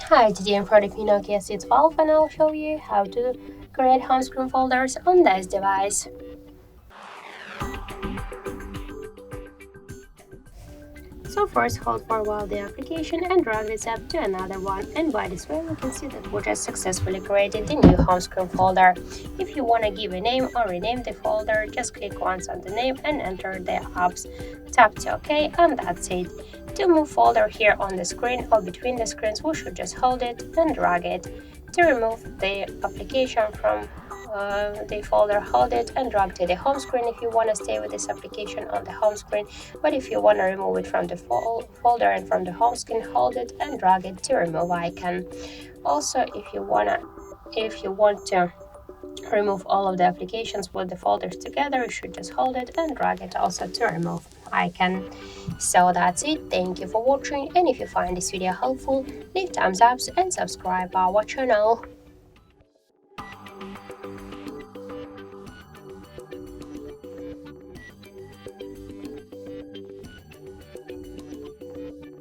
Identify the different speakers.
Speaker 1: Hi, today I'm part of NOKIA C12 and I'll show you how to create home screen folders on this device. So first hold for a while the application and drag this app to another one, and by this way we can see that we just successfully created the new home screen folder. If you want to give a name or rename the folder, just click once on the name and enter the apps. Tap to OK and that's it. To move folder here on the screen or between the screens, we should just hold it and drag it. To remove the application from the folder, hold it and drag to the home screen if you want to stay with this application on the home screen, but if you want to remove it from the folder and from the home screen, hold it and drag it to remove icon. Also, if you want to remove all of the applications with the folders together, you should just hold it and drag it also to remove icon. So that's it. Thank you for watching, and if you find this video helpful, leave thumbs up and subscribe our channel.